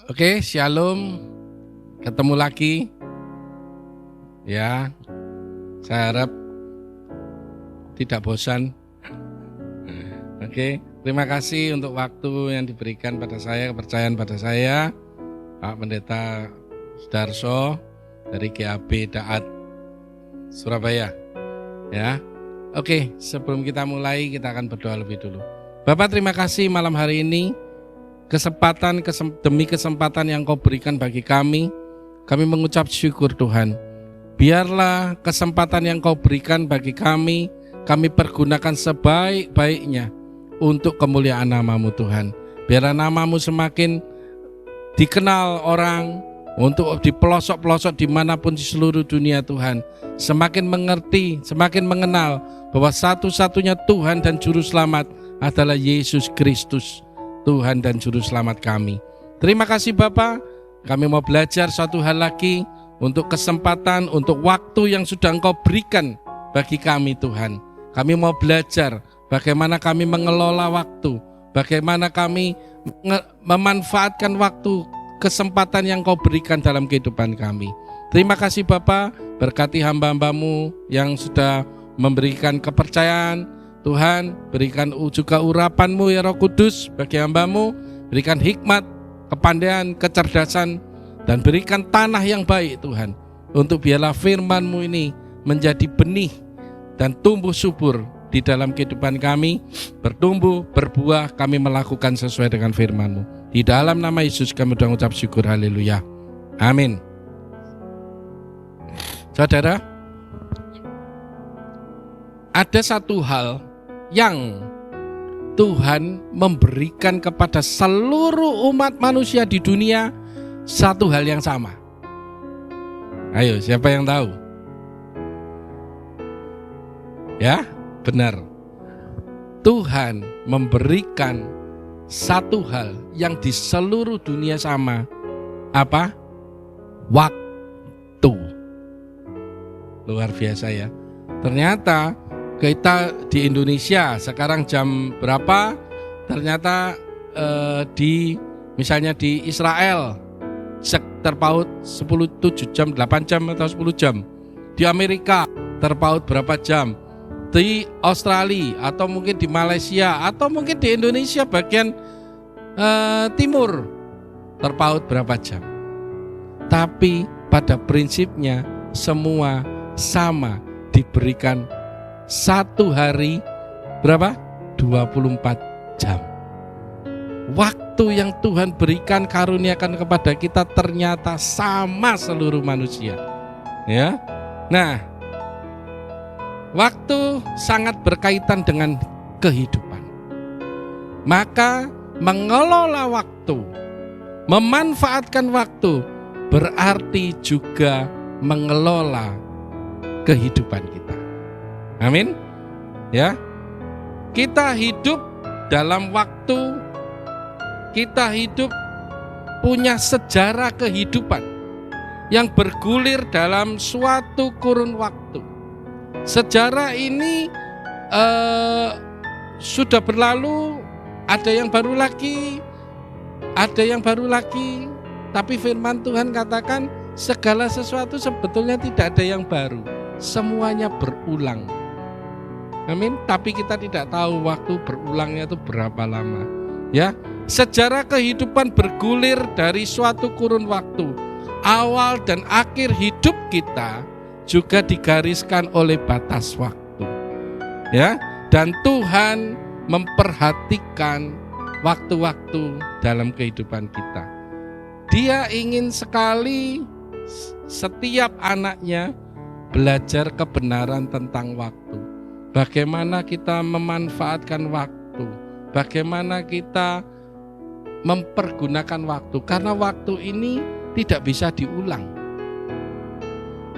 Oke, shalom. Ketemu lagi. Ya, saya harap tidak bosan. Oke, terima kasih untuk waktu yang diberikan pada saya, kepercayaan pada saya, Pak Pendeta Sudarso dari GAB Daat Surabaya. Ya, oke. Sebelum kita mulai, kita akan berdoa lebih dulu. Bapak, terima kasih malam hari ini. Demi kesempatan yang Kau berikan bagi kami mengucap syukur Tuhan. Biarlah kesempatan yang Kau berikan bagi kami pergunakan sebaik-baiknya untuk kemuliaan nama-Mu Tuhan. Biarlah nama-Mu semakin dikenal orang untuk di pelosok-pelosok dimanapun di seluruh dunia Tuhan. Semakin mengerti, semakin mengenal bahwa satu-satunya Tuhan dan Juru Selamat adalah Yesus Kristus, Tuhan dan Juru Selamat kami. Terima kasih Bapa, kami mau belajar satu hal lagi untuk kesempatan, untuk waktu yang sudah Engkau berikan bagi kami Tuhan. Kami mau belajar bagaimana kami mengelola waktu, bagaimana kami memanfaatkan waktu, kesempatan yang Engkau berikan dalam kehidupan kami. Terima kasih Bapa, berkati hamba-Hambamu yang sudah memberikan kepercayaan. Tuhan, berikan juga urapan-Mu ya Roh Kudus bagi hamba-Mu, berikan hikmat, kepandaian, kecerdasan, dan berikan tanah yang baik Tuhan, untuk biarlah firman-Mu ini menjadi benih dan tumbuh subur di dalam kehidupan kami, bertumbuh, berbuah, kami melakukan sesuai dengan firman-Mu. Di dalam nama Yesus kami sudah mengucap syukur, haleluya, amin. Saudara, ada satu hal yang Tuhan memberikan kepada seluruh umat manusia di dunia, satu hal yang sama. Ayo, siapa yang tahu? Ya, benar. Tuhan memberikan satu hal yang di seluruh dunia sama. Apa? Waktu. Luar biasa ya. Ternyata kita di Indonesia sekarang jam berapa? Ternyata misalnya di Israel terpaut 7 jam, 8 jam atau 10 jam. Di Amerika terpaut berapa jam? Di Australia atau mungkin di Malaysia atau mungkin di Indonesia bagian timur terpaut berapa jam. Tapi pada prinsipnya semua sama, diberikan satu hari berapa? 24 jam. Waktu yang Tuhan berikan, karuniakan kepada kita ternyata sama seluruh manusia. Ya. Nah, waktu sangat berkaitan dengan kehidupan. Maka mengelola waktu, memanfaatkan waktu berarti juga mengelola kehidupan kita. Amin. Ya. Kita hidup dalam waktu, kita hidup punya sejarah kehidupan yang bergulir dalam suatu kurun waktu. Sejarah ini sudah berlalu, ada yang baru lagi, tapi firman Tuhan katakan segala sesuatu sebetulnya tidak ada yang baru, semuanya berulang. Amin. Tapi kita tidak tahu waktu berulangnya itu berapa lama. Ya, sejarah kehidupan bergulir dari suatu kurun waktu. Awal dan akhir hidup kita juga digariskan oleh batas waktu. Ya, dan Tuhan memperhatikan waktu-waktu dalam kehidupan kita. Dia ingin sekali setiap anaknya belajar kebenaran tentang waktu. Bagaimana kita memanfaatkan waktu, bagaimana kita mempergunakan waktu, karena waktu ini tidak bisa diulang.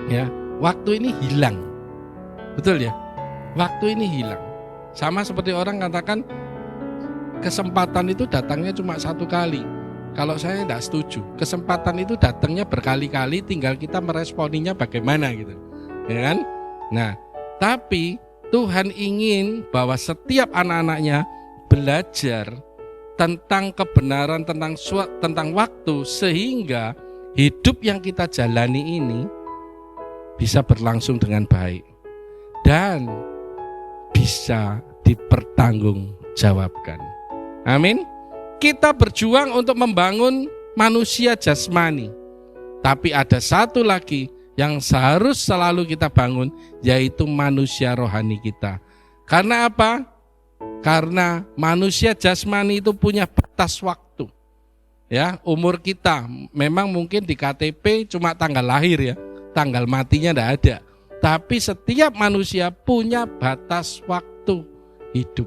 Ya, waktu ini hilang. Betul ya? Waktu ini hilang. Sama seperti orang katakan kesempatan itu datangnya cuma satu kali. Kalau saya tidak setuju. Kesempatan itu datangnya berkali-kali, tinggal kita meresponinya bagaimana gitu. Ya kan? Nah, tapi Tuhan ingin bahwa setiap anak-anaknya belajar tentang kebenaran, tentang waktu, sehingga hidup yang kita jalani ini bisa berlangsung dengan baik dan bisa dipertanggungjawabkan. Amin. Kita berjuang untuk membangun manusia jasmani, tapi ada satu lagi yang harus selalu kita bangun, yaitu manusia rohani kita. Karena apa? Karena manusia jasmani itu punya batas waktu. Ya, umur kita memang mungkin di KTP cuma tanggal lahir ya, tanggal matinya tidak ada. Tapi setiap manusia punya batas waktu hidup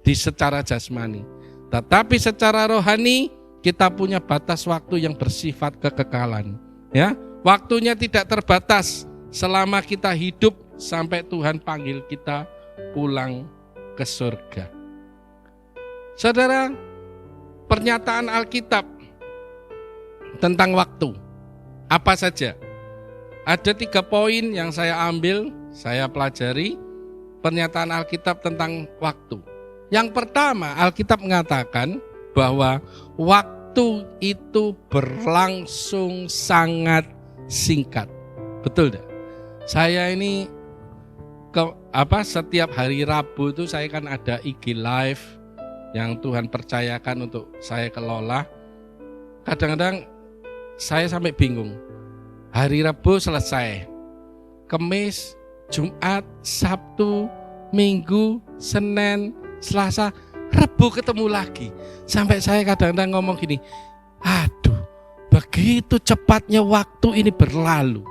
di secara jasmani. Tetapi secara rohani kita punya batas waktu yang bersifat kekekalan. Ya, waktunya tidak terbatas selama kita hidup sampai Tuhan panggil kita pulang ke surga. Saudara, pernyataan Alkitab tentang waktu apa saja? Ada 3 poin yang saya ambil, saya pelajari pernyataan Alkitab tentang waktu. Yang pertama, Alkitab mengatakan bahwa waktu itu berlangsung sangat singkat. Betul tidak? Saya ini setiap hari Rabu itu saya kan ada IG Live yang Tuhan percayakan untuk saya kelola. Kadang-kadang saya sampai bingung. Hari Rabu selesai, Kamis, Jumat, Sabtu, Minggu, Senin, Selasa, Rabu ketemu lagi. Sampai saya kadang-kadang ngomong gini, aduh, begitu cepatnya waktu ini berlalu.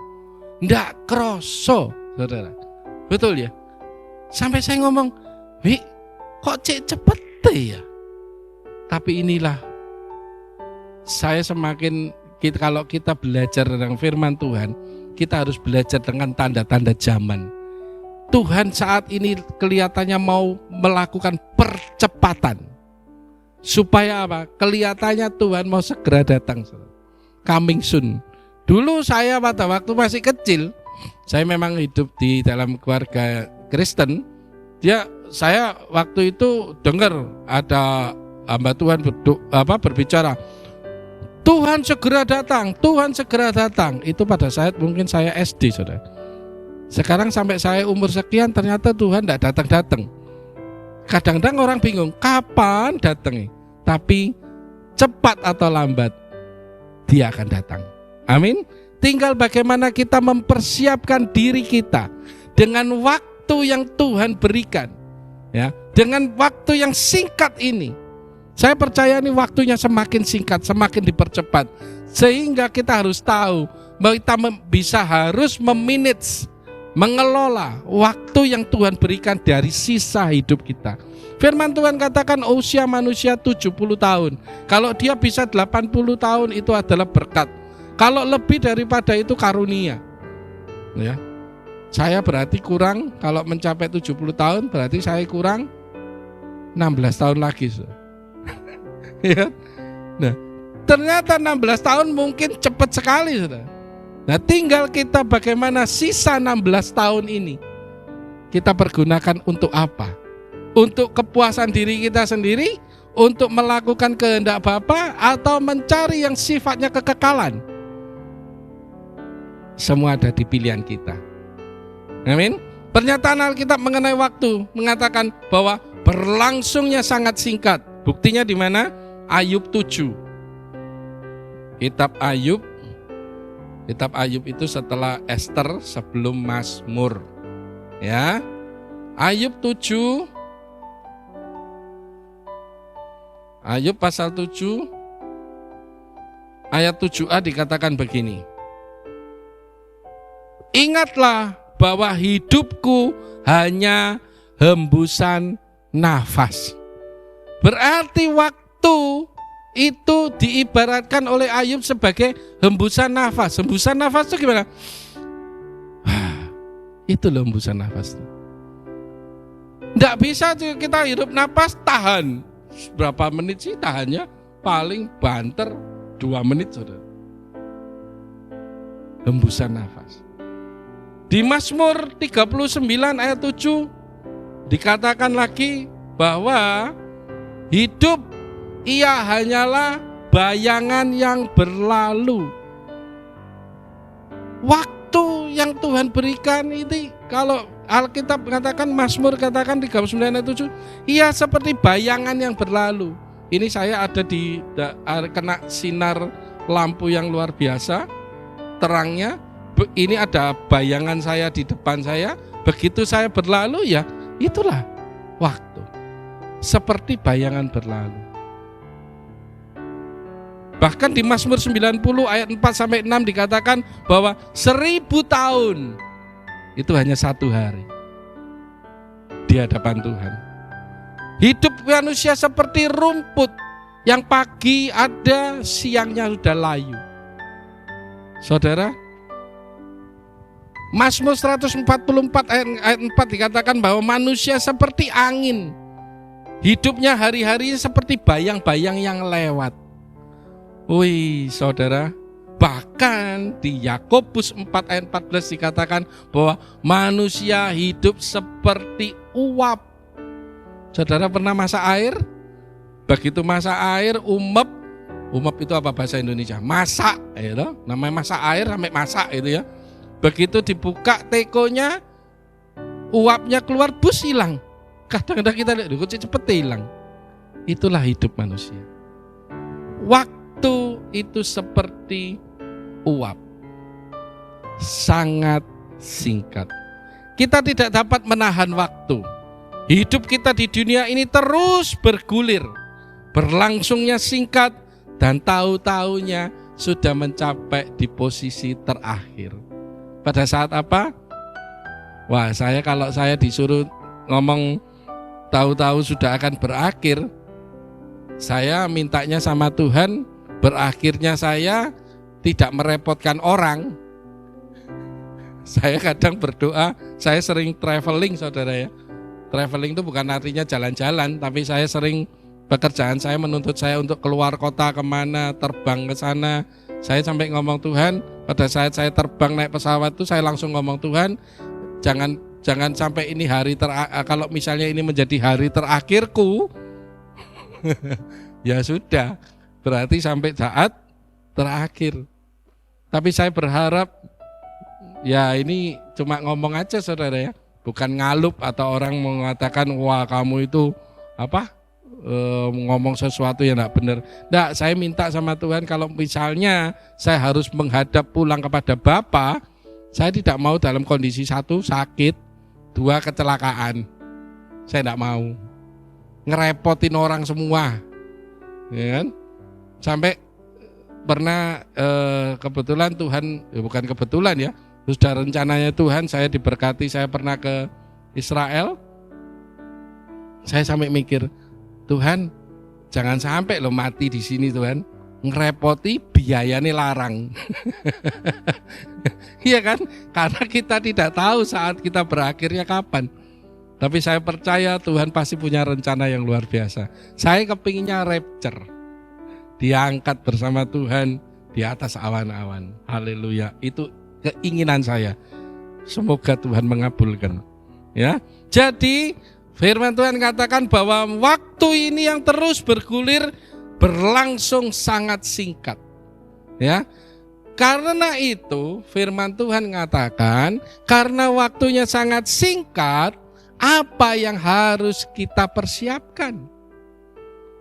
Nggak kroso, saudara. Betul ya? Sampai saya ngomong, kok cepet ya? Tapi inilah, saya semakin, kalau kita belajar tentang firman Tuhan, kita harus belajar dengan tanda-tanda zaman. Tuhan saat ini kelihatannya mau melakukan percepatan. Supaya apa? Kelihatannya Tuhan mau segera datang. Coming soon. Dulu saya pada waktu masih kecil, saya memang hidup di dalam keluarga Kristen. Saya waktu itu dengar ada hamba Tuhan berbicara, Tuhan segera datang, Tuhan segera datang. Itu pada saat mungkin saya SD, saudara. Sekarang sampai saya umur sekian ternyata Tuhan tidak datang-datang. Kadang-kadang orang bingung, kapan datang? Tapi cepat atau lambat, Dia akan datang. Amin. Tinggal bagaimana kita mempersiapkan diri kita dengan waktu yang Tuhan berikan. Ya, dengan waktu yang singkat ini. Saya percaya ini waktunya semakin singkat, semakin dipercepat. Sehingga kita harus tahu bahwa kita harus memanage, mengelola waktu yang Tuhan berikan dari sisa hidup kita. Firman Tuhan katakan usia manusia 70 tahun. Kalau dia bisa 80 tahun itu adalah berkat. Kalau lebih daripada itu karunia. Ya. Saya berarti kurang, kalau mencapai 70 tahun berarti saya kurang 16 tahun lagi. Ya. Nah, ternyata 16 tahun mungkin cepat sekali, saudara. Nah, tinggal kita bagaimana sisa 16 tahun ini kita pergunakan untuk apa? Untuk kepuasan diri kita sendiri, untuk melakukan kehendak Bapa, atau mencari yang sifatnya kekekalan. Semua ada di pilihan kita. Amin. Pernyataan Alkitab mengenai waktu mengatakan bahwa berlangsungnya sangat singkat. Buktinya di mana? Ayub 7. Kitab Ayub itu setelah Ester, sebelum Mazmur. Ya. Ayub 7. Ayub pasal 7 ayat 7a dikatakan begini. Ingatlah bahwa hidupku hanya hembusan nafas. Berarti waktu itu diibaratkan oleh Ayub sebagai hembusan nafas. Hembusan nafas itu gimana? Itu loh hembusan nafas. Tidak bisa kita hidup nafas tahan. Berapa menit sih tahannya? Paling banter 2 menit, saudara. Hembusan nafas. Di Mazmur 39 ayat 7 dikatakan lagi bahwa hidup ia hanyalah bayangan yang berlalu. Waktu yang Tuhan berikan itu, kalau Alkitab mengatakan, Mazmur katakan 39 ayat 7, ia seperti bayangan yang berlalu. Ini saya ada di kena sinar lampu yang luar biasa, terangnya. Ini ada bayangan saya di depan saya. Begitu saya berlalu, ya itulah waktu. Seperti bayangan berlalu. Bahkan di Mazmur 90 ayat 4-6 dikatakan bahwa 1000 tahun itu hanya 1 hari di hadapan Tuhan. Hidup manusia seperti rumput yang pagi ada, siangnya sudah layu. Saudara, Mazmur 144 ayat 4 dikatakan bahwa manusia seperti angin. Hidupnya hari-harinya seperti bayang-bayang yang lewat. Wih, saudara, bahkan di Yakobus 4 ayat 14 dikatakan bahwa manusia hidup seperti uap. Saudara pernah masak air? Begitu masak air, umep itu apa bahasa Indonesia? Masak, ya, namanya masak air sampai masak itu ya. Begitu dibuka tekonya, uapnya keluar, bus hilang. Kadang-kadang kita lihat, kok cepet hilang. Itulah hidup manusia. Waktu itu seperti uap, sangat singkat. Kita tidak dapat menahan waktu. Hidup kita di dunia ini terus bergulir, berlangsungnya singkat, dan tahu-tahunya sudah mencapai di posisi terakhir. Pada saat apa? Wah, kalau saya disuruh ngomong tahu-tahu sudah akan berakhir, saya mintanya sama Tuhan, berakhirnya saya tidak merepotkan orang. Saya kadang berdoa, saya sering traveling, saudara ya. Traveling itu bukan artinya jalan-jalan, tapi saya sering, pekerjaan saya menuntut saya untuk keluar kota kemana, terbang ke sana. Saya sampai ngomong, Tuhan, pada saat saya terbang naik pesawat itu saya langsung ngomong, Tuhan, jangan sampai ini hari kalau misalnya ini menjadi hari terakhirku, ya sudah, berarti sampai saat terakhir. Tapi saya berharap, ya ini cuma ngomong aja, saudara ya, bukan ngalup atau orang mengatakan, wah kamu itu ngomong sesuatu yang tidak benar. Tidak, saya minta sama Tuhan, kalau misalnya saya harus menghadap pulang kepada Bapa, saya tidak mau dalam kondisi 1 sakit, 2 kecelakaan. Saya tidak mau ngerepotin orang semua, ya kan? Sampai pernah kebetulan Tuhan, bukan kebetulan ya, sudah rencananya Tuhan, saya diberkati, saya pernah ke Israel. Saya sampai mikir, Tuhan, jangan sampai lo mati di sini, Tuhan. Ngerepoti, biayanya larang. Iya kan? Karena kita tidak tahu saat kita berakhirnya kapan. Tapi saya percaya Tuhan pasti punya rencana yang luar biasa. Saya kepinginnya rapture, diangkat bersama Tuhan di atas awan-awan. Haleluya. Itu keinginan saya. Semoga Tuhan mengabulkan. Ya. Jadi firman Tuhan katakan bahwa waktu ini yang terus bergulir, berlangsung sangat singkat. Ya. Karena itu firman Tuhan mengatakan, karena waktunya sangat singkat, apa yang harus kita persiapkan?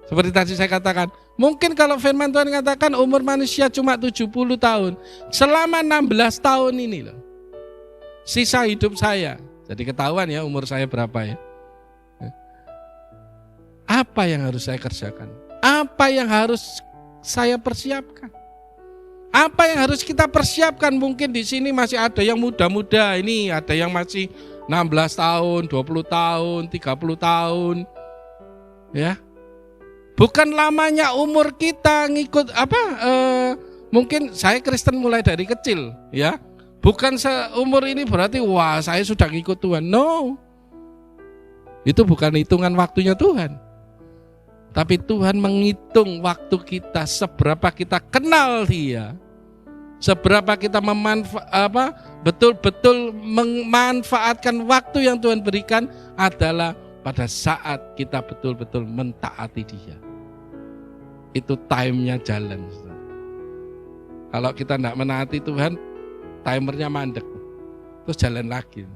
Seperti tadi saya katakan, mungkin kalau firman Tuhan katakan umur manusia cuma 70 tahun, selama 16 tahun ini loh, sisa hidup saya. Jadi ketahuan ya umur saya berapa ya. Apa yang harus saya kerjakan? Apa yang harus saya persiapkan? Apa yang harus kita persiapkan? Mungkin di sini masih ada yang muda-muda, ini ada yang masih 16 tahun, 20 tahun, 30 tahun. Ya. Bukan lamanya umur kita ngikut mungkin saya Kristen mulai dari kecil, ya. Bukan seumur ini berarti wah saya sudah ngikut Tuhan. No. Itu bukan hitungan waktunya Tuhan. Tapi Tuhan menghitung waktu kita, seberapa kita kenal Dia, seberapa kita betul-betul memanfaatkan waktu yang Tuhan berikan adalah pada saat kita betul-betul mentaati Dia. itu time-nya jalan. Kalau kita tidak menaati Tuhan, timernya mandek, terus jalan lagi.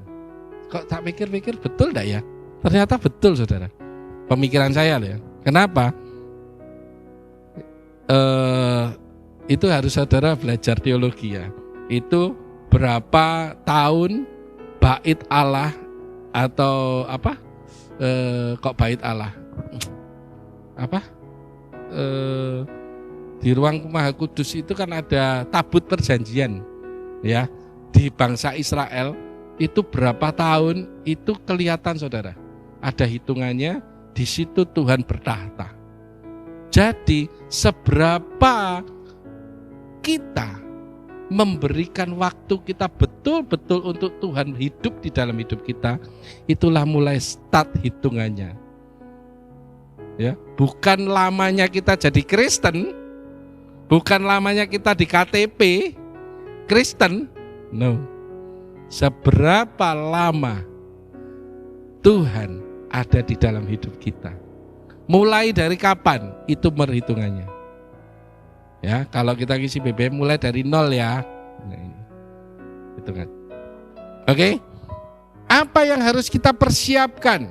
Kok tak pikir-pikir betul enggak ya? Ternyata betul, saudara. Pemikiran saya loh ya. Kenapa? Itu harus saudara belajar teologi ya. Itu berapa tahun bait Allah atau apa? Kok bait Allah? Apa? Di ruang Maha Kudus itu kan ada tabut perjanjian ya. Di bangsa Israel itu berapa tahun itu kelihatan, saudara. Ada hitungannya, di situ Tuhan bertahta. Jadi seberapa kita memberikan waktu kita betul-betul untuk Tuhan hidup di dalam hidup kita, itulah mulai start hitungannya. Ya, bukan lamanya kita jadi Kristen, bukan lamanya kita di KTP Kristen, no. Seberapa lama Tuhan ada di dalam hidup kita. Mulai dari kapan itu perhitungannya. Ya, kalau kita ngisi BBM mulai dari 0 ya. Nah, ini. Hitungan. Oke. Apa yang harus kita persiapkan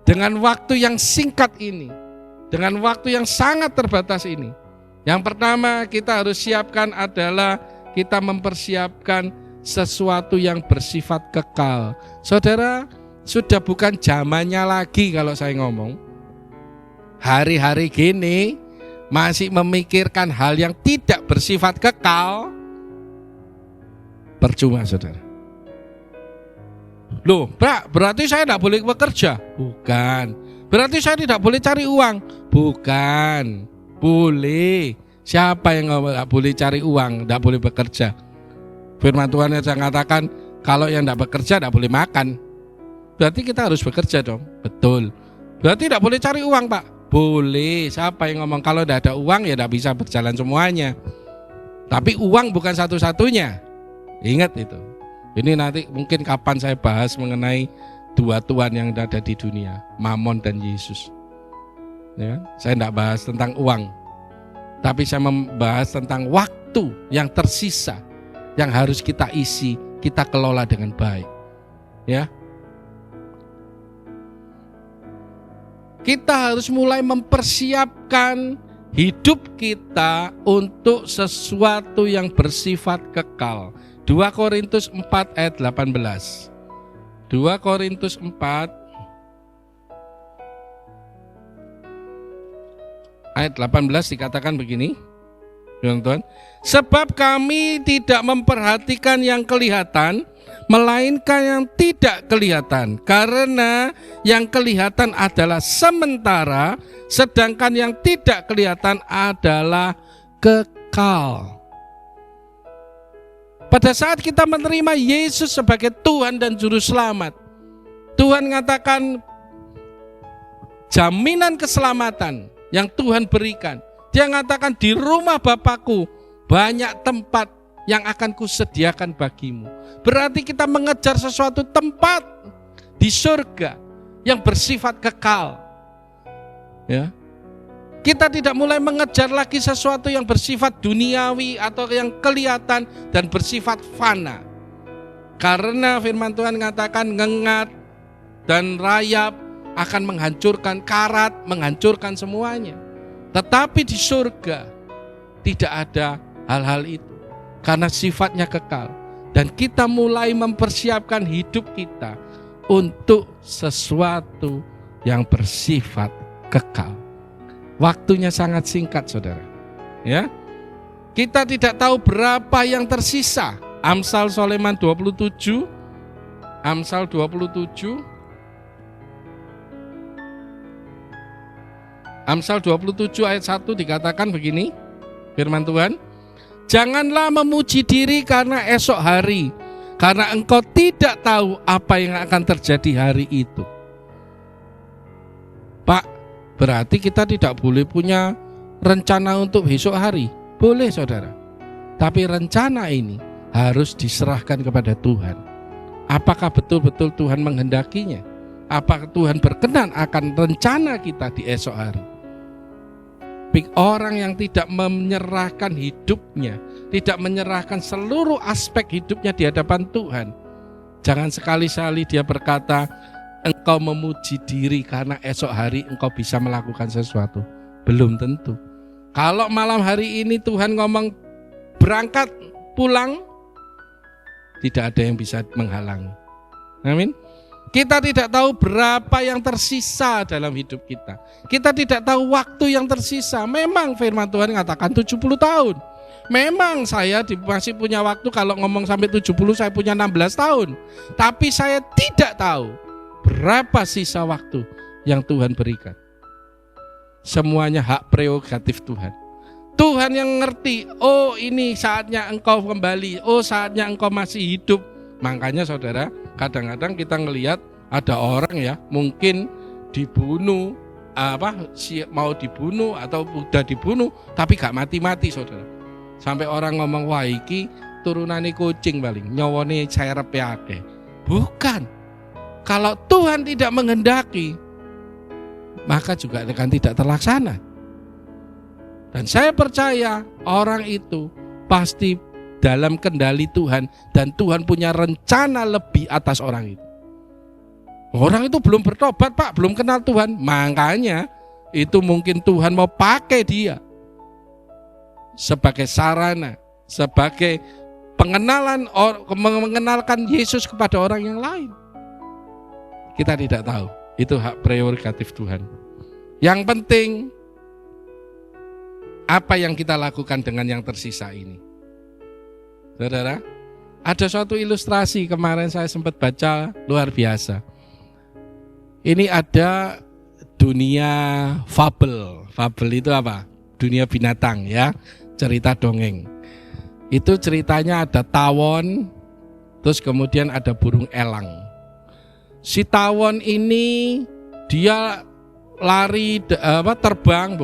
dengan waktu yang singkat ini? Dengan waktu yang sangat terbatas ini. Yang pertama kita harus siapkan adalah kita mempersiapkan sesuatu yang bersifat kekal. Saudara, sudah bukan zamannya lagi kalau saya ngomong. Hari-hari gini masih memikirkan hal yang tidak bersifat kekal, percuma, saudara. Loh, Pak, berarti saya tidak boleh bekerja? Bukan. Berarti saya tidak boleh cari uang? Bukan. Boleh. Siapa yang nggak boleh cari uang, tidak boleh bekerja? Firman Tuhan yang mengatakan kalau yang tidak bekerja tidak boleh makan. Berarti kita harus bekerja dong. Betul. Berarti tidak boleh cari uang, Pak? Boleh. Siapa yang ngomong kalau tidak ada uang ya tidak bisa berjalan semuanya. Tapi uang bukan satu-satunya. Ingat itu. Ini nanti mungkin kapan saya bahas mengenai dua tuan yang ada di dunia, Mamon dan Yesus. Ya, saya tidak bahas tentang uang, tapi saya membahas tentang waktu yang tersisa yang harus kita isi, kita kelola dengan baik. Ya. Kita harus mulai mempersiapkan hidup kita untuk sesuatu yang bersifat kekal. 2 Korintus 4 ayat 18. 2 Korintus 4 ayat 18 dikatakan begini. Tuan-tuan, sebab kami tidak memperhatikan yang kelihatan, melainkan yang tidak kelihatan. Karena yang kelihatan adalah sementara, sedangkan yang tidak kelihatan adalah kekal. Pada saat kita menerima Yesus sebagai Tuhan dan Juru Selamat, Tuhan mengatakan jaminan keselamatan yang Tuhan berikan. Dia mengatakan di rumah Bapakku banyak tempat yang akan kusediakan bagimu. Berarti kita mengejar sesuatu tempat di surga yang bersifat kekal. Ya. Kita tidak mulai mengejar lagi sesuatu yang bersifat duniawi atau yang kelihatan dan bersifat fana. Karena firman Tuhan mengatakan ngengat dan rayap akan menghancurkan, karat menghancurkan semuanya. Tetapi di surga tidak ada hal-hal itu karena sifatnya kekal. Dan kita mulai mempersiapkan hidup kita untuk sesuatu yang bersifat kekal. Waktunya sangat singkat, saudara. Ya, kita tidak tahu berapa yang tersisa. Amsal Soleman 27, Amsal 27, Amsal 27 ayat 1 dikatakan begini, firman Tuhan, janganlah memuji diri karena esok hari, karena engkau tidak tahu apa yang akan terjadi hari itu. Pak, berarti kita tidak boleh punya rencana untuk besok hari. Boleh, saudara. Tapi rencana ini harus diserahkan kepada Tuhan. Apakah betul-betul Tuhan menghendakinya? Apakah Tuhan berkenan akan rencana kita di esok hari? orang yang tidak menyerahkan hidupnya, tidak menyerahkan seluruh aspek hidupnya di hadapan Tuhan. Jangan sekali-kali dia berkata, engkau memuji diri karena esok hari engkau bisa melakukan sesuatu. Belum tentu. Kalau malam hari ini Tuhan ngomong berangkat pulang, tidak ada yang bisa menghalangi. Amin. Kita tidak tahu berapa yang tersisa dalam hidup kita. Kita tidak tahu waktu yang tersisa. Memang firman Tuhan mengatakan 70 tahun. Memang saya masih punya waktu, kalau ngomong sampai 70 saya punya 16 tahun. Tapi saya tidak tahu berapa sisa waktu yang Tuhan berikan. Semuanya hak prerogatif Tuhan. Tuhan yang ngerti, oh ini saatnya engkau kembali, oh saatnya engkau masih hidup. Makanya saudara, kadang-kadang kita ngelihat ada orang ya mungkin dibunuh, mau dibunuh atau udah dibunuh tapi gak mati-mati saudara. Sampai orang ngomong, wah iki turunane kucing paling, nyawane cerepe akeh. Bukan. Kalau Tuhan tidak menghendaki, maka juga akan tidak terlaksana. Dan saya percaya orang itu pasti dalam kendali Tuhan, dan Tuhan punya rencana lebih atas orang itu. Orang itu belum bertobat Pak, belum kenal Tuhan, makanya itu mungkin Tuhan mau pakai dia sebagai sarana, sebagai mengenalkan Yesus kepada orang yang lain. Kita tidak tahu, itu hak prerogatif Tuhan. Yang penting apa yang kita lakukan dengan yang tersisa ini. Saudara, ada suatu ilustrasi kemarin saya sempat baca luar biasa. Ini ada dunia fabel. Fabel itu apa? Dunia binatang ya, cerita dongeng. Itu ceritanya ada tawon, terus kemudian ada burung elang. Si tawon ini dia terbang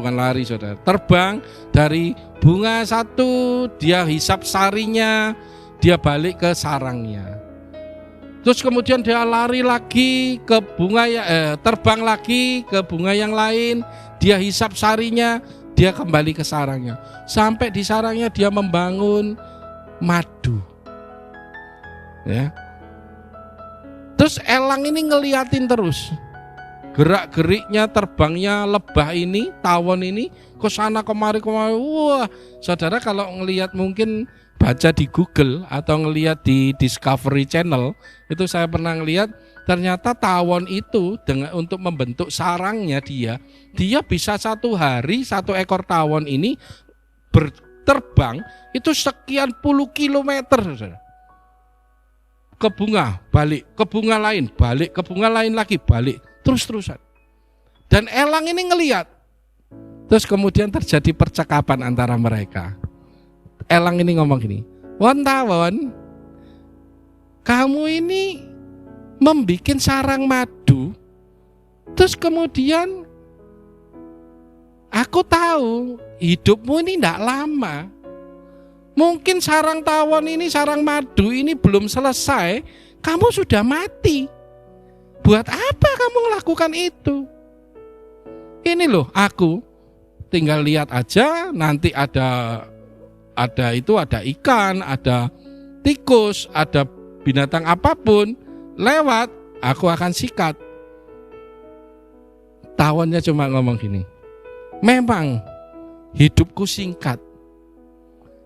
dari bunga satu, dia hisap sarinya, dia balik ke sarangnya. Terus kemudian dia lari lagi ke bunga terbang lagi ke bunga yang lain, dia hisap sarinya, dia kembali ke sarangnya. Sampai di sarangnya dia membangun madu. Ya. Terus elang ini ngeliatin terus. Gerak-geriknya, terbangnya lebah ini, tawon ini ke sana kemari. Wah, saudara kalau ngelihat, mungkin baca di Google atau ngelihat di Discovery Channel, itu saya pernah ngelihat ternyata tawon itu untuk membentuk sarangnya dia bisa satu hari satu ekor tawon ini berterbang itu sekian puluh kilometer, saudara. Ke bunga, balik, ke bunga lain, balik, ke bunga lain lagi, balik. Terus-terusan. Dan elang ini ngelihat. Terus kemudian terjadi percakapan antara mereka. Elang ini ngomong gini, "Won tawon, kamu ini membikin sarang madu. Terus kemudian aku tahu hidupmu ini tidak lama. Mungkin sarang tawon ini, sarang madu ini belum selesai, kamu sudah mati. Buat apa kamu melakukan itu? Ini loh, aku tinggal lihat aja, nanti ada ikan, ada tikus, ada binatang apapun lewat, aku akan sikat." Tawonnya cuma ngomong gini, "Memang hidupku singkat.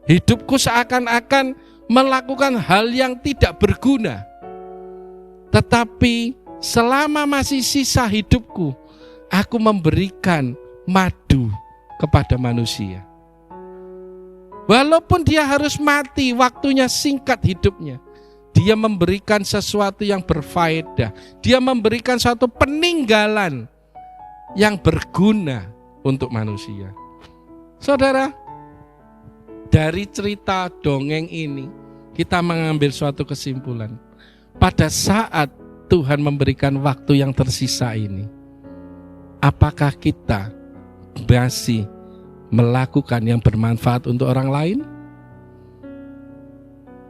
Hidupku seakan-akan melakukan hal yang tidak berguna. Tetapi selama masih sisa hidupku, aku memberikan madu kepada manusia. Walaupun dia harus mati, waktunya singkat hidupnya, dia memberikan sesuatu yang berfaedah. Dia memberikan suatu peninggalan yang berguna untuk manusia." Saudara, dari cerita dongeng ini kita mengambil suatu kesimpulan. Pada saat Tuhan memberikan waktu yang tersisa ini, apakah kita masih melakukan yang bermanfaat untuk orang lain?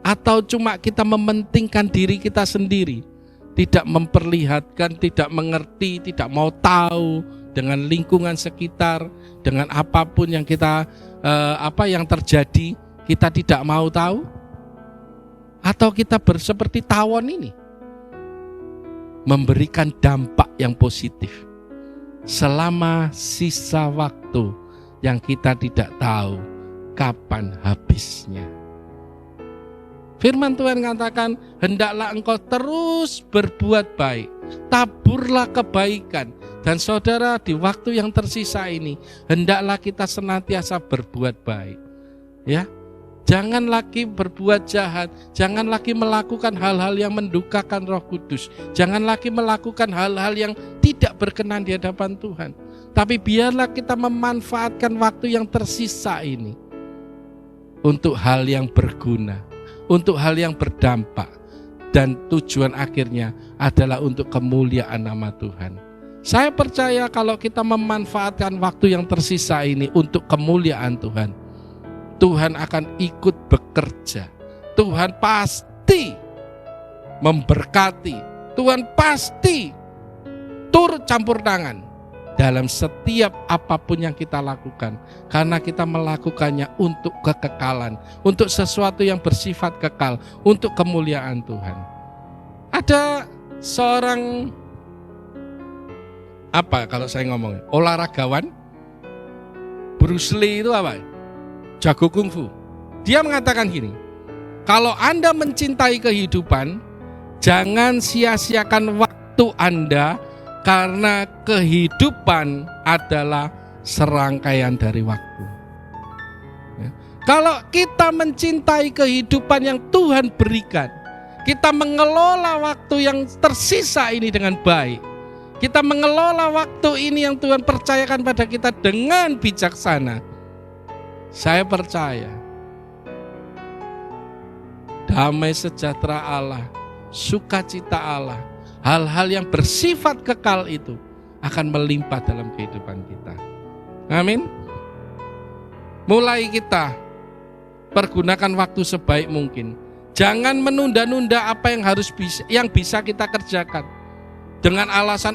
Atau cuma kita mementingkan diri kita sendiri, tidak memperlihatkan, tidak mengerti, tidak mau tahu dengan lingkungan sekitar, dengan apapun yang kita yang terjadi, kita tidak mau tahu? Atau kita seperti tawon ini, memberikan dampak yang positif selama sisa waktu yang kita tidak tahu kapan habisnya. Firman Tuhan katakan, hendaklah engkau terus berbuat baik, taburlah kebaikan. Dan saudara, di waktu yang tersisa ini, hendaklah kita senantiasa berbuat baik. Ya, jangan lagi berbuat jahat, jangan lagi melakukan hal-hal yang mendukakan Roh Kudus, jangan lagi melakukan hal-hal yang tidak berkenan di hadapan Tuhan. Tapi biarlah kita memanfaatkan waktu yang tersisa ini untuk hal yang berguna, untuk hal yang berdampak, dan tujuan akhirnya adalah untuk kemuliaan nama Tuhan. Saya percaya kalau kita memanfaatkan waktu yang tersisa ini untuk kemuliaan Tuhan, Tuhan akan ikut bekerja. Tuhan pasti memberkati, Tuhan pasti turut campur tangan dalam setiap apapun yang kita lakukan, karena kita melakukannya untuk kekekalan, untuk sesuatu yang bersifat kekal, untuk kemuliaan Tuhan. Ada seorang kalau saya ngomong olahragawan, Bruce Lee itu jago kungfu. Dia mengatakan gini, kalau Anda mencintai kehidupan, jangan sia-siakan waktu Anda, karena kehidupan adalah serangkaian dari waktu. Ya. Kalau kita mencintai kehidupan yang Tuhan berikan, kita mengelola waktu yang tersisa ini dengan baik, kita mengelola waktu ini yang Tuhan percayakan pada kita dengan bijaksana, saya percaya damai sejahtera Allah, sukacita Allah, hal-hal yang bersifat kekal itu akan melimpah dalam kehidupan kita. Amin. Mulai kita pergunakan waktu sebaik mungkin. Jangan menunda-nunda apa yang bisa kita kerjakan dengan alasan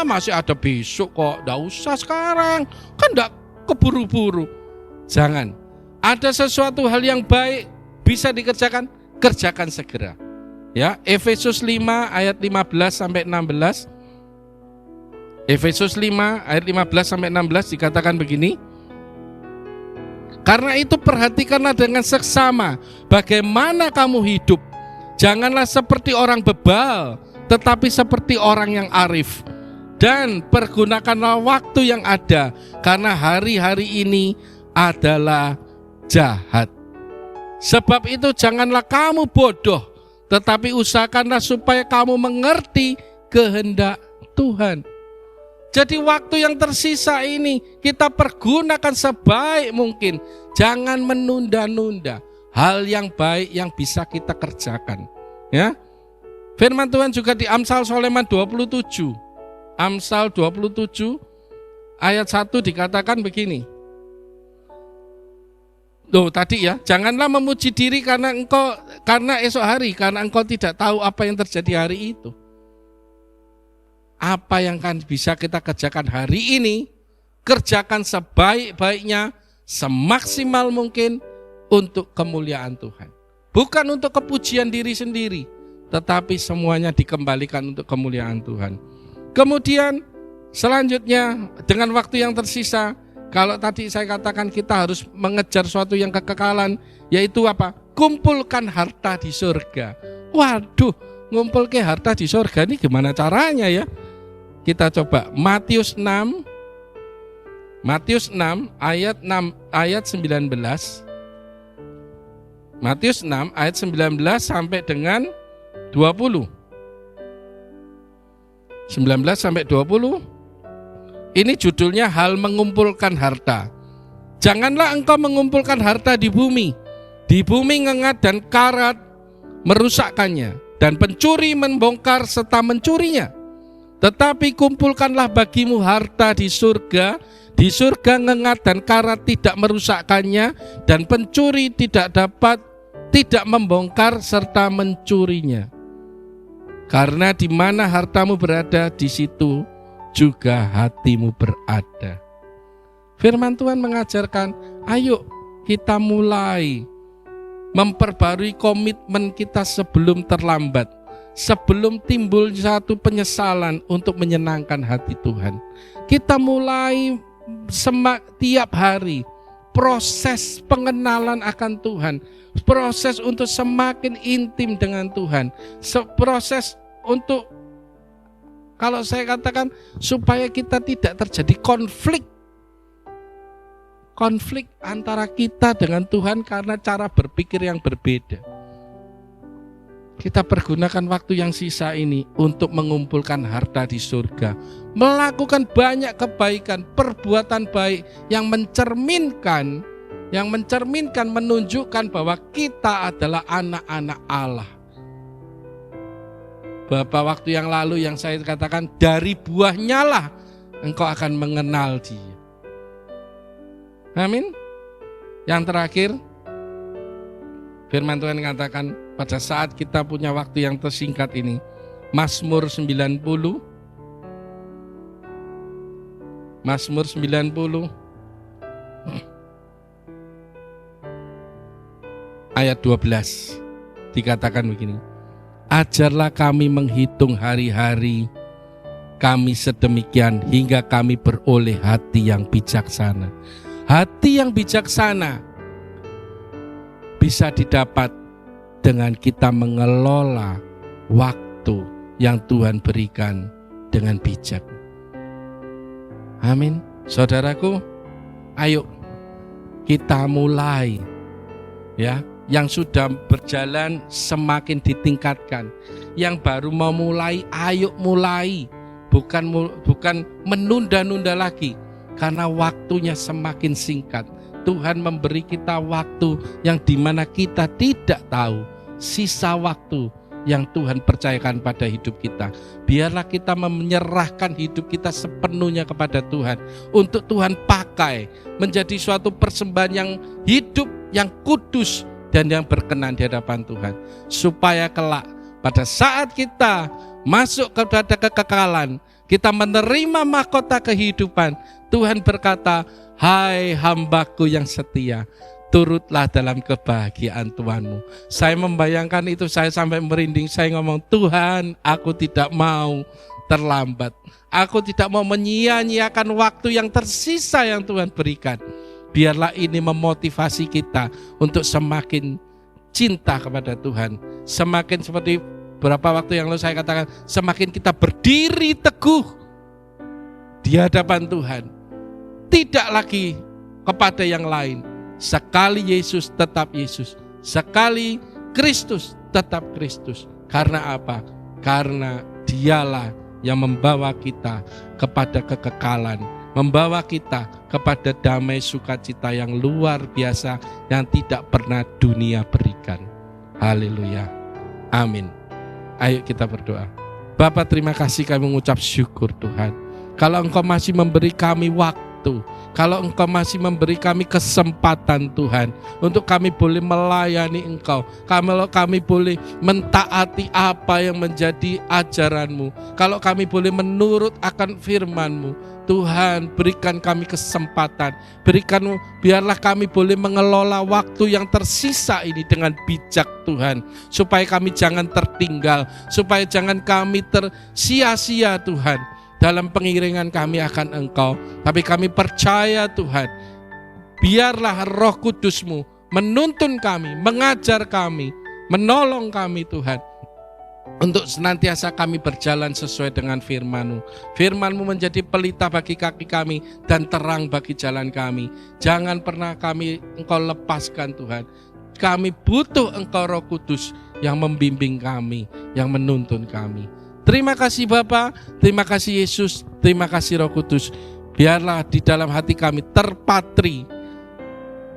masih ada besok kok, enggak usah sekarang, kan enggak keburu-buru. Jangan. Ada sesuatu hal yang baik bisa dikerjakan, kerjakan segera. Ya, Efesus 5 ayat 15 sampai 16. Efesus 5 ayat 15 sampai 16 dikatakan begini. Karena itu perhatikanlah dengan seksama bagaimana kamu hidup. Janganlah seperti orang bebal, tetapi seperti orang yang arif. Dan pergunakanlah waktu yang ada, karena hari-hari ini adalah jahat. Sebab itu janganlah kamu bodoh, tetapi usahakanlah supaya kamu mengerti kehendak Tuhan. Jadi waktu yang tersisa ini kita pergunakan sebaik mungkin. Jangan menunda-nunda hal yang baik yang bisa kita kerjakan. Ya. Firman Tuhan juga di Amsal Soleman 27. Amsal 27 ayat 1 dikatakan begini. Tadi ya, janganlah memuji diri karena esok hari, karena engkau tidak tahu apa yang terjadi hari itu. Apa yang kan bisa kita kerjakan hari ini, kerjakan sebaik-baiknya, semaksimal mungkin untuk kemuliaan Tuhan. Bukan untuk kepujian diri sendiri, tetapi semuanya dikembalikan untuk kemuliaan Tuhan. Kemudian selanjutnya dengan waktu yang tersisa, kalau tadi saya katakan kita harus mengejar suatu yang kekekalan, yaitu apa? Kumpulkan harta di surga. Waduh, ngumpul ke harta di surga ini gimana caranya ya? Kita coba Matius 6 ayat 19. Matius 6 ayat 19 sampai dengan 20. 19 sampai 20. Ini judulnya hal mengumpulkan harta. Janganlah engkau mengumpulkan harta di bumi. Di bumi ngengat dan karat merusakkannya, dan pencuri membongkar serta mencurinya. Tetapi kumpulkanlah bagimu harta di surga. Di surga ngengat dan karat tidak merusakkannya, dan pencuri tidak membongkar serta mencurinya. Karena di mana hartamu berada, di situ juga hatimu berada. Firman Tuhan mengajarkan, ayo kita mulai memperbarui komitmen kita sebelum terlambat, sebelum timbul satu penyesalan untuk menyenangkan hati Tuhan. Kita mulai tiap hari proses pengenalan akan Tuhan, proses untuk semakin intim dengan Tuhan, proses untuk, kalau saya katakan, supaya kita tidak terjadi konflik antara kita dengan Tuhan karena cara berpikir yang berbeda. Kita pergunakan waktu yang sisa ini untuk mengumpulkan harta di surga, melakukan banyak kebaikan, perbuatan baik yang mencerminkan, menunjukkan bahwa kita adalah anak-anak Allah. Beberapa waktu yang lalu yang saya katakan, dari buahnya lah engkau akan mengenal Dia. Amin. Yang terakhir, firman Tuhan katakan, pada saat kita punya waktu yang tersingkat ini, Mazmur 90 ayat 12 dikatakan begini, ajarlah kami menghitung hari-hari kami sedemikian hingga kami beroleh hati yang bijaksana. Hati yang bijaksana bisa didapat dengan kita mengelola waktu yang Tuhan berikan dengan bijak. Amin. Saudaraku, ayo kita mulai, ya. Yang sudah berjalan semakin ditingkatkan. Yang baru mau mulai, ayo mulai. Bukan menunda-nunda lagi, karena waktunya semakin singkat. Tuhan memberi kita waktu yang dimana kita tidak tahu sisa waktu yang Tuhan percayakan pada hidup kita. Biarlah kita menyerahkan hidup kita sepenuhnya kepada Tuhan, untuk Tuhan pakai menjadi suatu persembahan yang hidup, yang kudus, dan yang berkenan di hadapan Tuhan. Supaya kelak pada saat kita masuk kepada kekekalan, kita menerima mahkota kehidupan, Tuhan berkata, hai hambaku yang setia, turutlah dalam kebahagiaan Tuhanmu. Saya membayangkan itu, saya sampai merinding. Saya ngomong, Tuhan, aku tidak mau terlambat. Aku tidak mau menyia-nyiakan waktu yang tersisa yang Tuhan berikan. Biarlah ini memotivasi kita untuk semakin cinta kepada Tuhan. Semakin seperti beberapa waktu yang lalu saya katakan, semakin kita berdiri teguh di hadapan Tuhan. Tidak lagi kepada yang lain. Sekali Yesus tetap Yesus. Sekali Kristus tetap Kristus. Karena apa? Karena Dialah yang membawa kita kepada kekekalan, membawa kita kepada damai sukacita yang luar biasa yang tidak pernah dunia berikan. Haleluya. Amin. Ayo kita berdoa. Bapa, terima kasih, kami mengucap syukur Tuhan. Kalau Engkau masih memberi kami waktu, kalau Engkau masih memberi kami kesempatan Tuhan, untuk kami boleh melayani Engkau, kalau kami boleh mentaati apa yang menjadi ajaran-Mu, kalau kami boleh menurut akan firman-Mu, Tuhan, berikan kami kesempatan, biarlah kami boleh mengelola waktu yang tersisa ini dengan bijak Tuhan, supaya kami jangan tertinggal, supaya jangan kami tersia-sia Tuhan dalam pengiringan kami akan Engkau. Tapi kami percaya Tuhan, biarlah Roh Kudus-Mu menuntun kami, mengajar kami, menolong kami Tuhan, untuk senantiasa kami berjalan sesuai dengan firman-Mu. Firman-Mu menjadi pelita bagi kaki kami dan terang bagi jalan kami. Jangan pernah Engkau lepaskan Tuhan. Kami butuh Engkau Roh Kudus yang membimbing kami, yang menuntun kami. Terima kasih Bapa, terima kasih Yesus, terima kasih Roh Kudus. Biarlah di dalam hati kami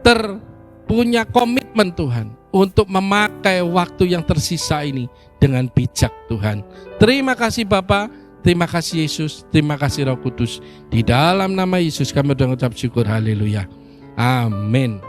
terpunya komitmen Tuhan, untuk memakai waktu yang tersisa ini dengan bijak Tuhan. Terima kasih Bapa, terima kasih Yesus, terima kasih Roh Kudus. Di dalam nama Yesus kami mengucap syukur, haleluya. Amin.